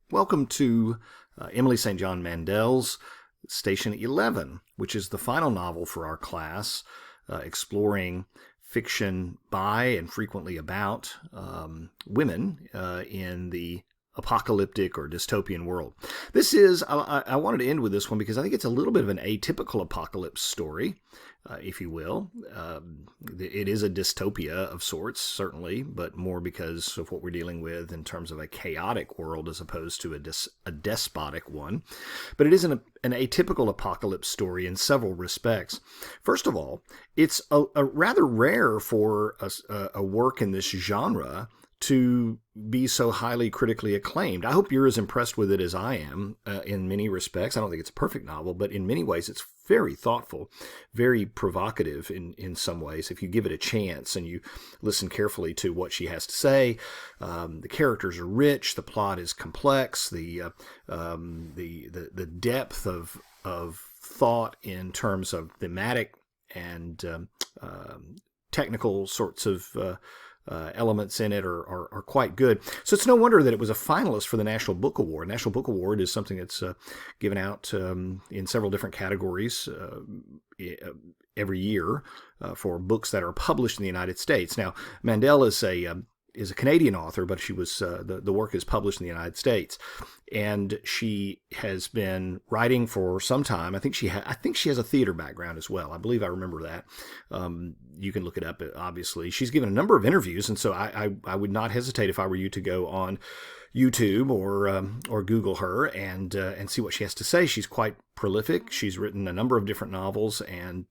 Welcome to Emily St. John Mandel's Station 11, which is the final novel for our class, exploring fiction by and frequently about women in the apocalyptic or dystopian world. This is, I wanted to end with this one because I think it's a little bit of an atypical apocalypse story, if you will. It is a dystopia of sorts, certainly, but more because of what we're dealing with in terms of a chaotic world as opposed to a despotic one. But it is an atypical apocalypse story in several respects. First of all, it's a rather rare for a work in this genre to be so highly critically acclaimed. I hope you're as impressed with it as I am in many respects. I don't think it's a perfect novel, but in many ways it's very thoughtful, very provocative in some ways. If you give it a chance and you listen carefully to what she has to say, the characters are rich, the plot is complex, the depth of thought in terms of thematic and technical sorts of elements in it are quite good. So it's no wonder that it was a finalist for the National Book Award. National Book Award is something that's given out in several different categories every year for books that are published in the United States. Now, Mandel is a Canadian author, but she was the work is published in the United States, and she has been writing for some time. I think she has a theater background as well. I believe I remember that. You can look it up. Obviously, she's given a number of interviews, and so I would not hesitate if I were you to go on YouTube or Google her and see what she has to say. She's quite prolific. She's written a number of different novels and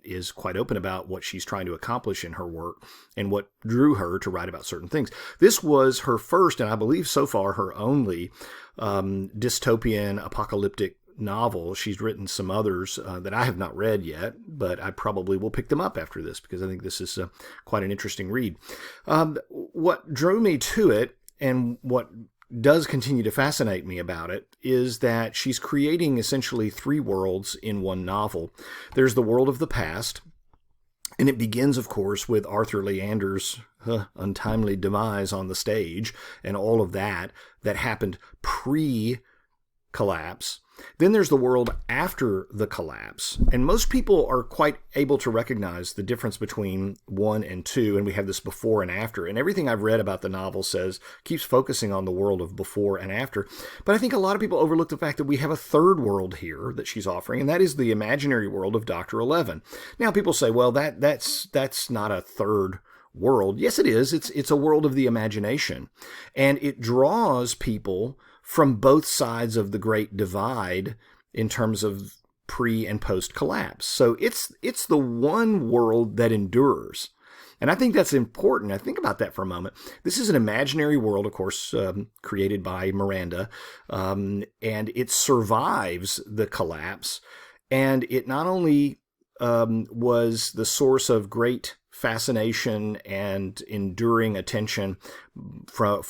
is quite open about what she's trying to accomplish in her work and what drew her to write about certain things. This was her first, and I believe so far her only, dystopian apocalyptic novel. She's written some others that I have not read yet, but I probably will pick them up after this because I think this is quite an interesting read. What drew me to it and what does continue to fascinate me about it is that she's creating essentially three worlds in one novel. There's the world of the past, and it begins, of course, with Arthur Leander's untimely demise on the stage and all of that happened pre-collapse. Then there's the world after the collapse. And most people are quite able to recognize the difference between 1 and 2, and we have this before and after. And everything I've read about the novel keeps focusing on the world of before and after. But I think a lot of people overlook the fact that we have a third world here that she's offering, and that is the imaginary world of Dr. Eleven. Now people say, well, that's not a third world. Yes, it is. It's a world of the imagination. And it draws people from both sides of the Great Divide in terms of pre and post collapse. So it's the one world that endures. And I think that's important. I think about that for a moment. This is an imaginary world, of course, created by Miranda, and it survives the collapse. And it not only was the source of great fascination and enduring attention for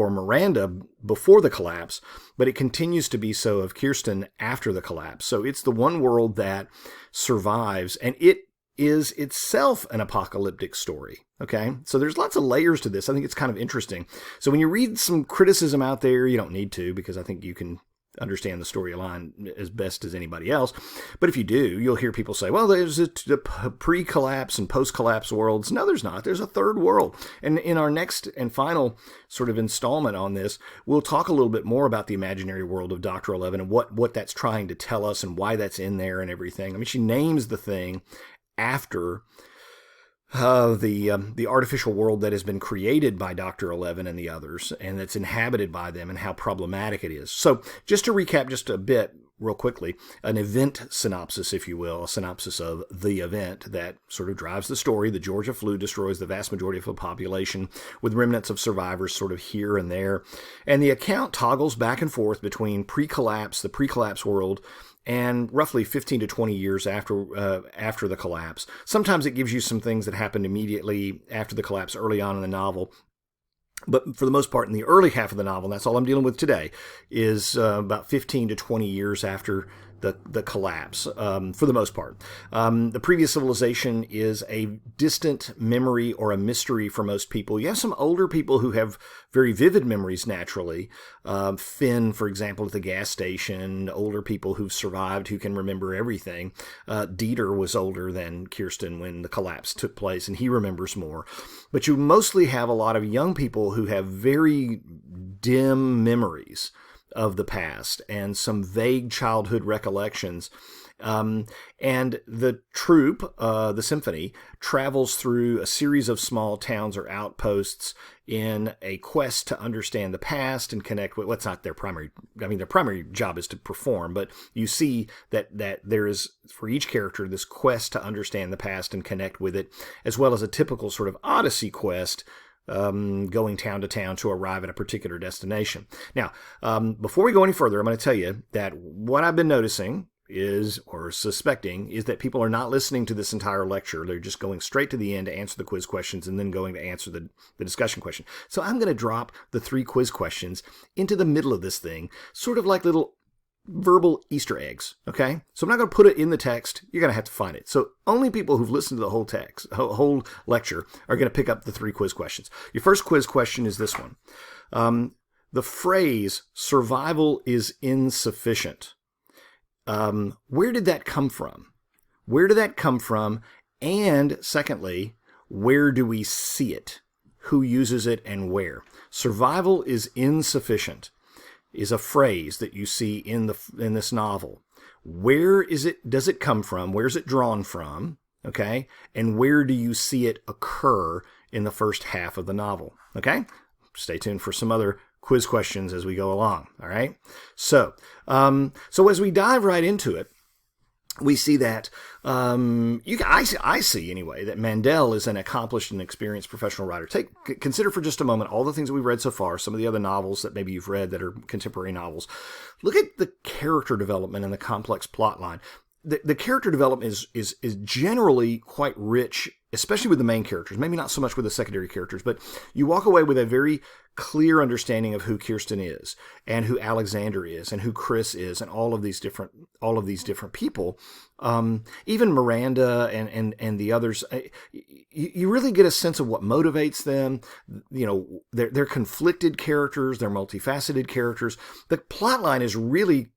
Miranda before the collapse, but it continues to be so of Kirsten after the collapse. So it's the one world that survives, and it is itself an apocalyptic story. Okay, so there's lots of layers to this. I think it's kind of interesting. So when you read some criticism out there, you don't need to, because I think you can understand the storyline as best as anybody else. But if you do, you'll hear people say, well, there's a pre-collapse and post-collapse worlds. No, there's not. There's a third world. And in our next and final sort of installment on this, we'll talk a little bit more about the imaginary world of Dr. Eleven and what that's trying to tell us and why that's in there and everything. I mean, she names the thing after the artificial world that has been created by Dr. Eleven and the others, and that's inhabited by them, and how problematic it is. So just to recap just a bit real quickly, an event synopsis, if you will, a synopsis of the event that sort of drives the story. The Georgia flu destroys the vast majority of the population, with remnants of survivors sort of here and there. And the account toggles back and forth between the pre-collapse world, and roughly 15 to 20 years after the collapse. Sometimes it gives you some things that happened immediately after the collapse early on in the novel. But for the most part, in the early half of the novel, and that's all I'm dealing with today, is about 15 to 20 years after the collapse for the most part. The previous civilization is a distant memory or a mystery for most people. You have some older people who have very vivid memories naturally. Finn, for example, at the gas station, older people who've survived who can remember everything. Dieter was older than Kirsten when the collapse took place, and he remembers more. But you mostly have a lot of young people who have very dim memories of the past and some vague childhood recollections. And the troupe, the symphony, travels through a series of small towns or outposts in a quest to understand the past and connect with what's not their primary. I mean, their primary job is to perform, but you see that there is, for each character, this quest to understand the past and connect with it, as well as a typical sort of Odyssey quest, going town to town to arrive at a particular destination. Now, before we go any further, I'm going to tell you that what I've been noticing is, or suspecting, is that people are not listening to this entire lecture. They're just going straight to the end to answer the quiz questions and then going to answer the discussion question. So I'm going to drop the 3 quiz questions into the middle of this thing, sort of like little verbal Easter eggs, okay? So I'm not going to put it in the text. You're going to have to find it. So only people who've listened to the whole text, whole lecture, are going to pick up the 3 quiz questions. Your first quiz question is this one. The phrase, survival is insufficient. Where did that come from? Where did that come from? And secondly, where do we see it? Who uses it and where? Survival is insufficient is a phrase that you see in this novel. Where does it come from? Where's it drawn from? Okay? And where do you see it occur in the first half of the novel? Okay? Stay tuned for some other quiz questions as we go along. All right? So as we dive right into it, we see that I see anyway that Mandel is an accomplished and experienced professional writer. Consider for just a moment all the things that we've read so far, some of the other novels that maybe you've read that are contemporary novels. Look at the character development and the complex plot line. The character development is generally quite rich, especially with the main characters, maybe not so much with the secondary characters, but you walk away with a very clear understanding of who Kirsten is and who Alexander is and who Chris is and all of these different people. Even Miranda and the others, you really get a sense of what motivates them. You know, they're conflicted characters, they're multifaceted characters. The plot line is really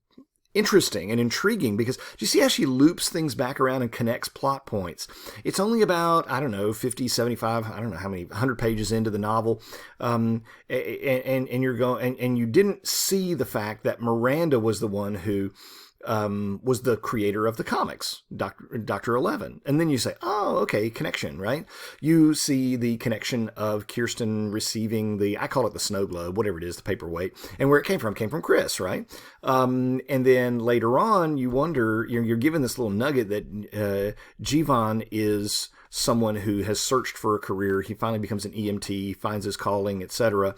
interesting and intriguing because do you see how she loops things back around and connects plot points? It's only about, 50, 75, I don't know how many, 100 pages into the novel. And you're going, and you didn't see the fact that Miranda was the one who was the creator of the comics, Dr. 11. And then you say, oh, okay, connection, right? You see the connection of Kirsten receiving I call it the snow globe, whatever it is, the paperweight, and where it came from Chris, right? And then later on, you wonder, you're given this little nugget that Jivan is someone who has searched for a career. He finally becomes an EMT, finds his calling, etc.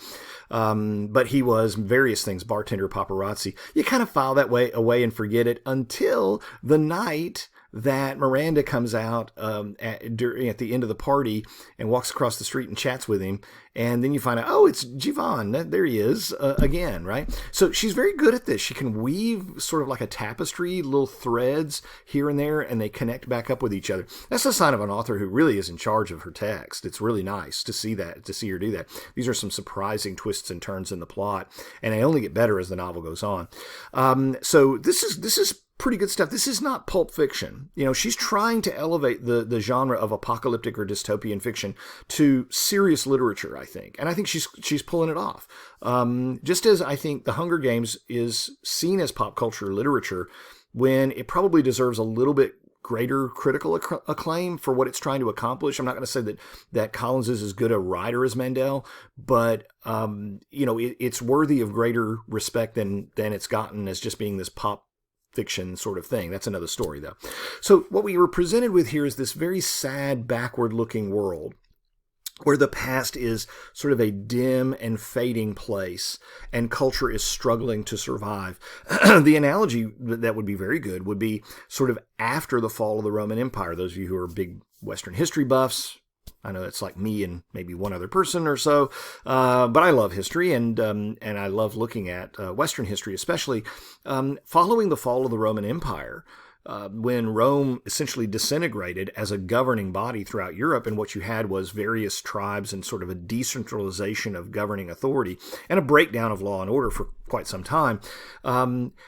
But he was various things, bartender, paparazzi. You kind of file that way away and forget it until the night that Miranda comes out at the end of the party and walks across the street and chats with him. And then you find out, oh, it's Jivan. There he is again, right? So she's very good at this. She can weave sort of like a tapestry, little threads here and there, and they connect back up with each other. That's a sign of an author who really is in charge of her text. It's really nice to see her do that. These are some surprising twists and turns in the plot, and they only get better as the novel goes on. So this is pretty good stuff. This is not pulp fiction. You know, she's trying to elevate the genre of apocalyptic or dystopian fiction to serious literature, I think. And I think she's pulling it off. Just as I think The Hunger Games is seen as pop culture literature when it probably deserves a little bit greater critical acclaim for what it's trying to accomplish. I'm not going to say that Collins is as good a writer as Mandel, but it's worthy of greater respect than it's gotten as just being this pop fiction sort of thing. That's another story, though. So what we were presented with here is this very sad, backward-looking world where the past is sort of a dim and fading place and culture is struggling to survive. The analogy that would be very good would be sort of after the fall of the Roman Empire. Those of you who are big Western history buffs, I know it's like me and maybe one other person or so, but I love history, and I love looking at Western history, especially following the fall of the Roman Empire. When Rome essentially disintegrated as a governing body throughout Europe, and what you had was various tribes and sort of a decentralization of governing authority and a breakdown of law and order for quite some time.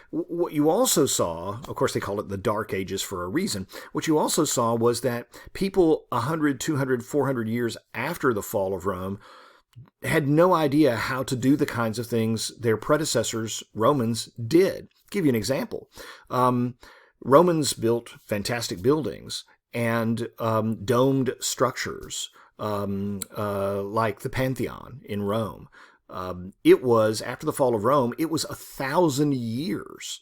What you also saw, of course, they call it the Dark Ages for a reason. What you also saw was that people 100, 200, 400 years after the fall of Rome had no idea how to do the kinds of things their predecessors, Romans, did. I'll give you an example. Romans built fantastic buildings and domed structures like the Pantheon in Rome. It was, after the fall of Rome, it was 1,000 years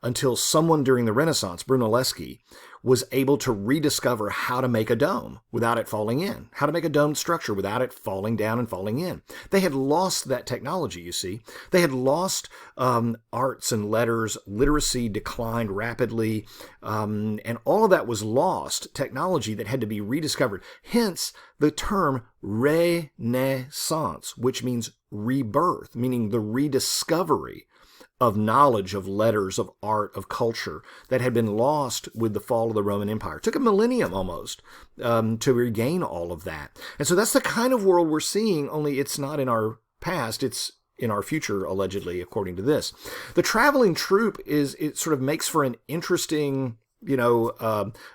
until someone during the Renaissance, Brunelleschi, was able to rediscover how to make a dome without it falling in, how to make a domed structure without it falling down and falling in. They had lost that technology, you see. They had lost arts and letters. Literacy declined rapidly, and all of that was lost technology that had to be rediscovered. Hence the term Renaissance, which means rebirth, meaning the rediscovery of knowledge, of letters, of art, of culture that had been lost with the fall of the Roman Empire. It took a millennium almost to regain all of that. And so that's the kind of world we're seeing, only it's not in our past, it's in our future, allegedly, according to this. The traveling troupe it sort of makes for an interesting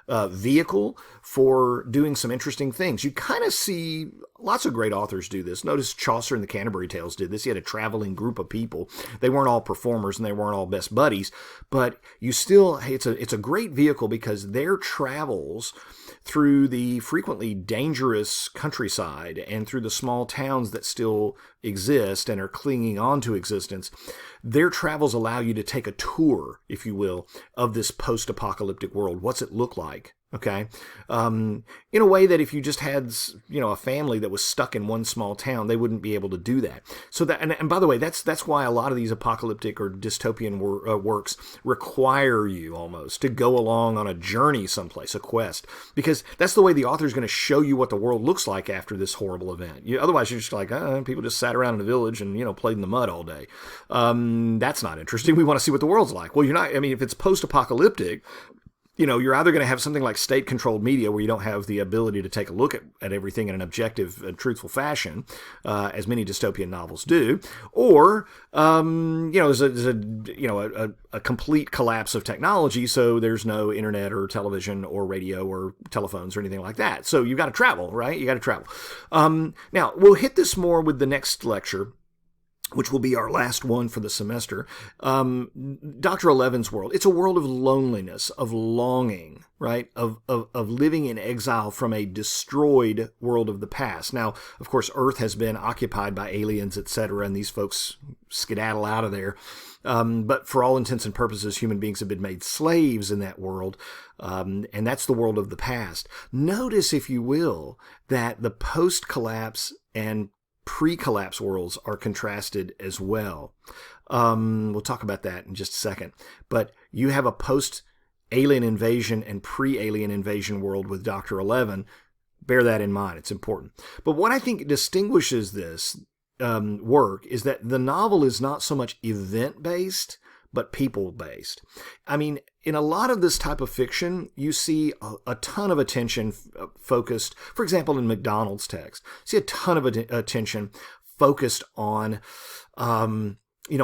vehicle for doing some interesting things. You kind of see lots of great authors do this. Notice Chaucer in the Canterbury Tales did this. He had a traveling group of people. They weren't all performers and they weren't all best buddies, but you still, it's a great vehicle because their travels through the frequently dangerous countryside and through the small towns that still exist and are clinging on to existence, their travels allow you to take a tour, if you will, of this post-apocalyptic world. What's it look like? Okay, in a way that if you just had, a family that was stuck in one small town, they wouldn't be able to do that. So that, and by the way, that's why a lot of these apocalyptic or dystopian works require you almost to go along on a journey someplace, a quest, because that's the way the author is going to show you what the world looks like after this horrible event. Otherwise, you're just like, people just sat around in a village and played in the mud all day. That's not interesting. We want to see what the world's like. Well, you're not. I mean, if it's post-apocalyptic, you're either going to have something like state-controlled media where you don't have the ability to take a look at everything in an objective and truthful fashion, as many dystopian novels do, or, there's a complete collapse of technology, so there's no internet or television or radio or telephones or anything like that. So you've got to travel, right? You got to travel. Now, we'll hit this more with the next lecture, which will be our last one for the semester. Dr. Eleven's world. It's a world of loneliness, of longing, right? Of living in exile from a destroyed world of the past. Now, of course, Earth has been occupied by aliens, etc., and these folks skedaddle out of there. But for all intents and purposes, human beings have been made slaves in that world, and that's the world of the past. Notice, if you will, that the post-collapse and pre-collapse worlds are contrasted as well. We'll talk about that in just a second. But you have a post-alien invasion and pre-alien invasion world with Dr. Eleven. Bear that in mind. It's important. But what I think distinguishes this work is that the novel is not so much event-based, but people-based. I mean, in a lot of this type of fiction, you see a ton of attention focused, for example, in MacDonald's text, you see a ton of attention focused on,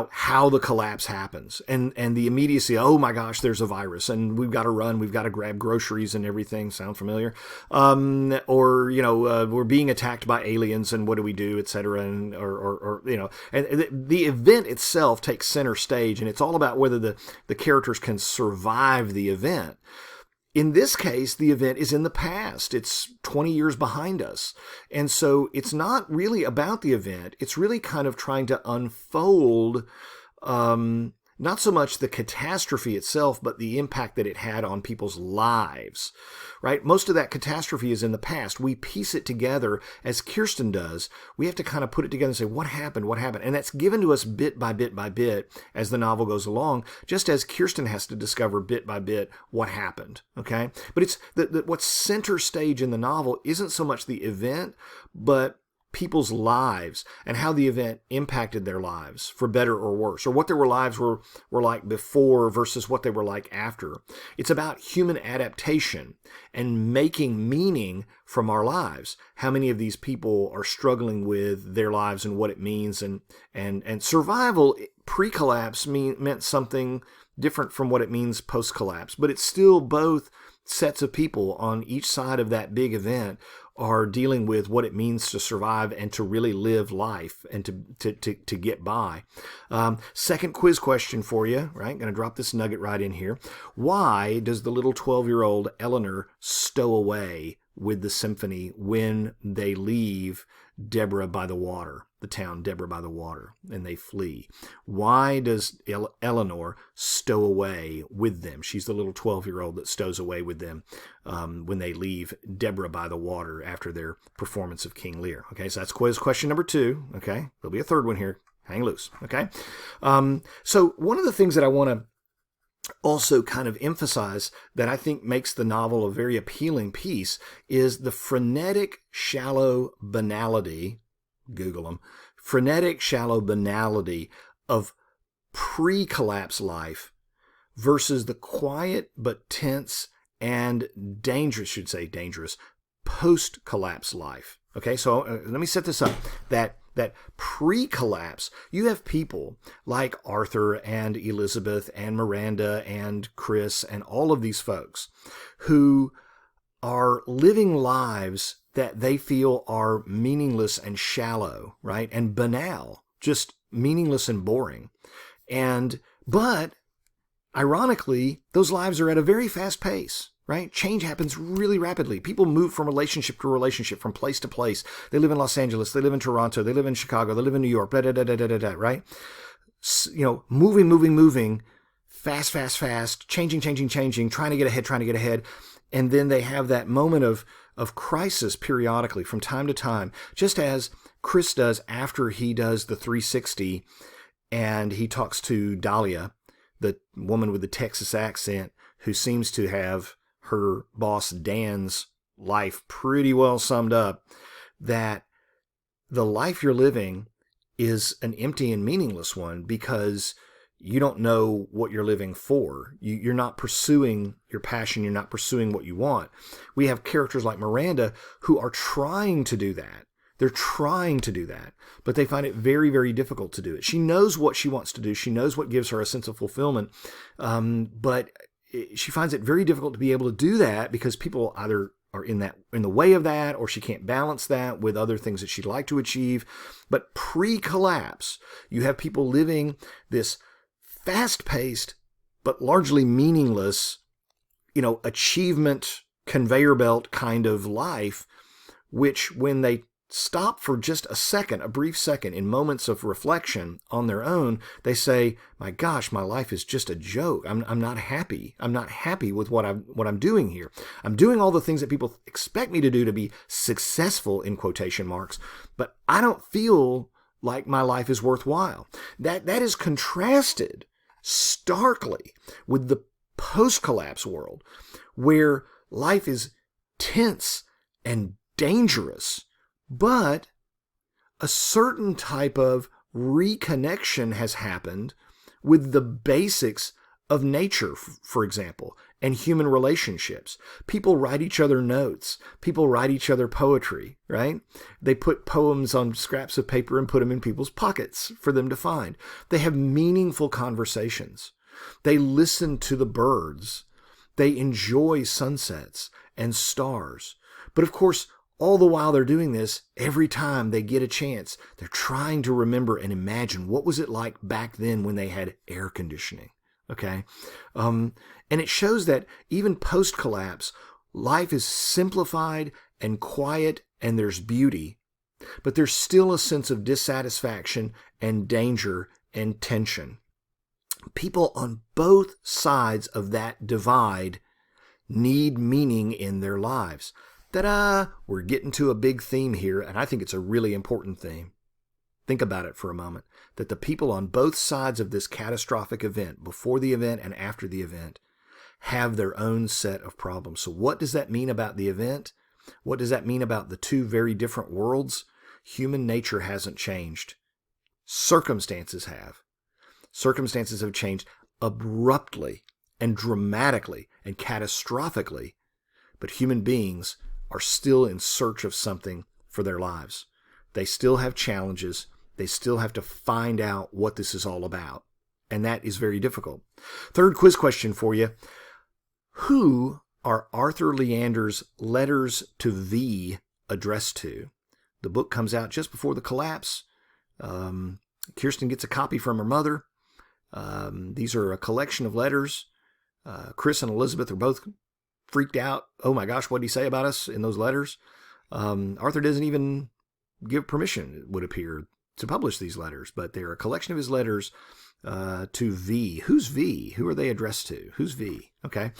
how the collapse happens and the immediacy. Oh my gosh, there's a virus and we've got to run. We've got to grab groceries and everything. Sound familiar? We're being attacked by aliens and what do we do, et cetera. And the event itself takes center stage and it's all about whether the characters can survive the event. In this case, the event is in the past. It's 20 years behind us. And so it's not really about the event. It's really kind of trying to unfold not so much the catastrophe itself, but the impact that it had on people's lives, right? Most of that catastrophe is in the past. We piece it together as Kirsten does. We have to kind of put it together and say, what happened? What happened? And that's given to us bit by bit by bit as the novel goes along, just as Kirsten has to discover bit by bit what happened, okay? But it's what's center stage in the novel isn't so much the event, but people's lives and how the event impacted their lives for better or worse, or what their lives were like before versus what they were like after. It's about human adaptation and making meaning from our lives. How many of these people are struggling with their lives and what it means, and survival pre-collapse meant something different from what it means post-collapse, but it's still both sets of people on each side of that big event are dealing with what it means to survive and to really live life and to get by. Second quiz question for you, right? Going to drop this nugget right in here. Why does the little 12-year-old Eleanor stow away with the symphony when they leave Deborah by the water, the town Deborah by the water, and they flee? Why does Eleanor stow away with them? She's the little 12-year-old that stows away with them when they leave Deborah by the water after their performance of King Lear. Okay, so that's quiz question number 2. Okay, there'll be a third one here. Hang loose. Okay, so one of the things that I want to also kind of emphasize that I think makes the novel a very appealing piece is the frenetic, shallow banality, Google them, frenetic, shallow banality of pre-collapse life versus the quiet but tense and dangerous post-collapse life. Okay, so let me set this up. That pre-collapse, you have people like Arthur and Elizabeth and Miranda and Chris and all of these folks who are living lives that they feel are meaningless and shallow, right? And banal, just meaningless and boring. But ironically, those lives are at a very fast pace. Right? Change happens really rapidly. People move from relationship to relationship, from place to place. They live in Los Angeles. They live in Toronto. They live in Chicago. They live in New York. Right? Moving, fast, changing, trying to get ahead. And then they have that moment of crisis periodically from time to time, just as Chris does after he does the 360 and he talks to Dahlia, the woman with the Texas accent who seems to have her boss Dan's life pretty well summed up, that the life you're living is an empty and meaningless one because you don't know what you're living for. You're not pursuing your passion. You're not pursuing what you want. We have characters like Miranda who are trying to do that. They're trying to do that, but they find it very, very difficult to do it. She knows what she wants to do. She knows what gives her a sense of fulfillment, but she finds it very difficult to be able to do that because people either are in the way of that, or she can't balance that with other things that she'd like to achieve. But pre-collapse, you have people living this fast-paced but largely meaningless, achievement conveyor belt kind of life, which when they stop for just a brief second, in moments of reflection on their own, they say, my gosh, my life is just a joke. I'm not happy. I'm not happy with what I'm doing here. I'm doing all the things that people expect me to do to be successful, in quotation marks, but I don't feel like my life is worthwhile. That is contrasted starkly with the post-collapse world, where life is tense and dangerous, but a certain type of reconnection has happened with the basics of nature, for example, and human relationships. People write each other notes. People write each other poetry, right? They put poems on scraps of paper and put them in people's pockets for them to find. They have meaningful conversations. They listen to the birds. They enjoy sunsets and stars. But of course, all the while they're doing this, every time they get a chance, they're trying to remember and imagine what was it like back then when they had air conditioning. Okay? And it shows that even post-collapse, life is simplified and quiet and there's beauty, but there's still a sense of dissatisfaction and danger and tension. People on both sides of that divide need meaning in their lives. Ta-da! We're getting to a big theme here, and I think it's a really important theme. Think about it for a moment, that the people on both sides of this catastrophic event, before the event and after the event, have their own set of problems. So what does that mean about the event? What does that mean about the two very different worlds? Human nature hasn't changed. Circumstances have. Circumstances have changed abruptly and dramatically and catastrophically, but human beings are still in search of something for their lives. They still have challenges. They still have to find out what this is all about, and that is very difficult. Third quiz question for you. Who are Arthur Leander's letters to V addressed to? The book comes out just before the collapse. Kirsten gets a copy from her mother. These are a collection of letters. Chris and Elizabeth are both freaked out. Oh my gosh, what did he say about us in those letters? Arthur doesn't even give permission, it would appear, to publish these letters, but they're a collection of his letters to V. Who's V? Who are they addressed to? Who's V? Okay.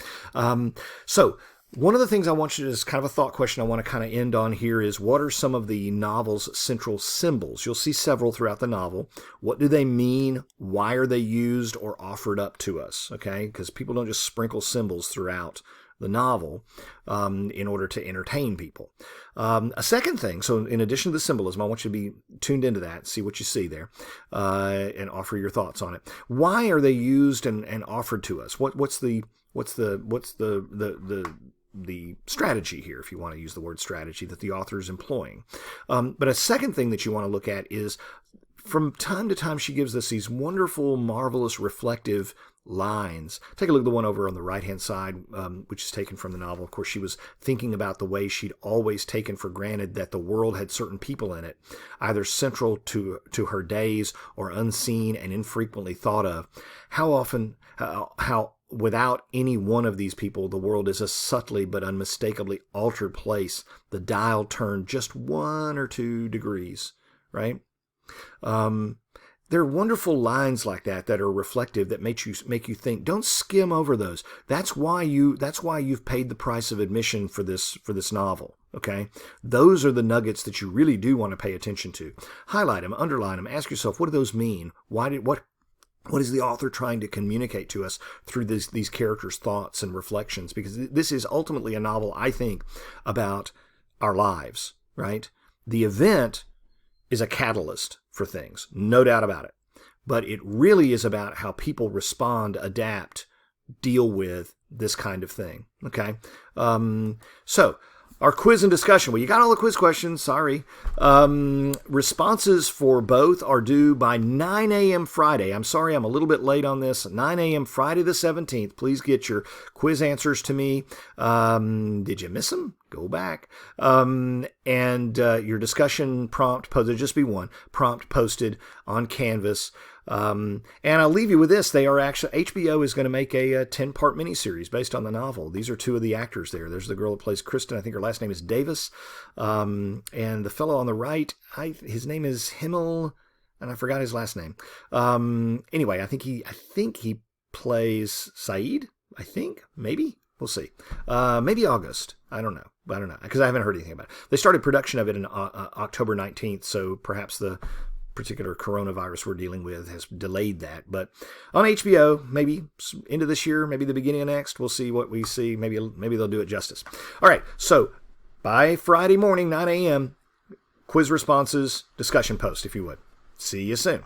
So one of the things I want you to, is kind of a thought question I want to kind of end on here, is what are some of the novel's central symbols? You'll see several throughout the novel. What do they mean? Why are they used or offered up to us? Okay, because people don't just sprinkle symbols throughout the novel in order to entertain people. A second thing, so in addition to the symbolism, I want you to be tuned into that, see what you see there, and offer your thoughts on it. Why are they used and offered to us? What's the strategy here, if you want to use the word strategy, that the author is employing? But a second thing that you want to look at is, from time to time, she gives us these wonderful, marvelous, reflective lines. Take a look at the one over on the right-hand side, which is taken from the novel. Of course, she was thinking about the way she'd always taken for granted that the world had certain people in it, either central to her days or unseen and infrequently thought of. How often, how without any one of these people, the world is a subtly but unmistakably altered place, the dial turned just 1 or 2 degrees, right? There are wonderful lines like that are reflective, that make you think. Don't skim over those. That's why you've paid the price of admission for this novel. Okay, those are the nuggets that you really do want to pay attention to. Highlight them, underline them. Ask yourself, what do those mean? What is the author trying to communicate to us through these characters' thoughts and reflections? Because this is ultimately a novel, I think, about our lives. Right? The event is a catalyst for things, no doubt about it. But it really is about how people respond, adapt, deal with this kind of thing. Okay? So, our quiz and discussion. Well, you got all the quiz questions. Sorry. Responses for both are due by 9 a.m. Friday. I'm sorry, I'm a little bit late on this. 9 a.m. Friday the 17th. Please get your quiz answers to me. Did you miss them? Go back. And your discussion prompt, there'll just be one prompt posted on Canvas. And I'll leave you with this. HBO is going to make a 10-part miniseries based on the novel. These are 2 of the actors there. There's the girl that plays Kristen. I think her last name is Davis. And the fellow on the right, his name is Himmel, and I forgot his last name. Anyway, I think he plays Saeed. I think, maybe. We'll see. Maybe August. I don't know, because I haven't heard anything about it. They started production of it on October 19th, so perhaps the particular coronavirus we're dealing with has delayed that. But on HBO, maybe into this year, maybe the beginning of next, we'll see what we see. Maybe they'll do it justice. All right, so by Friday morning, 9 a.m., quiz responses, discussion post, if you would. See you soon.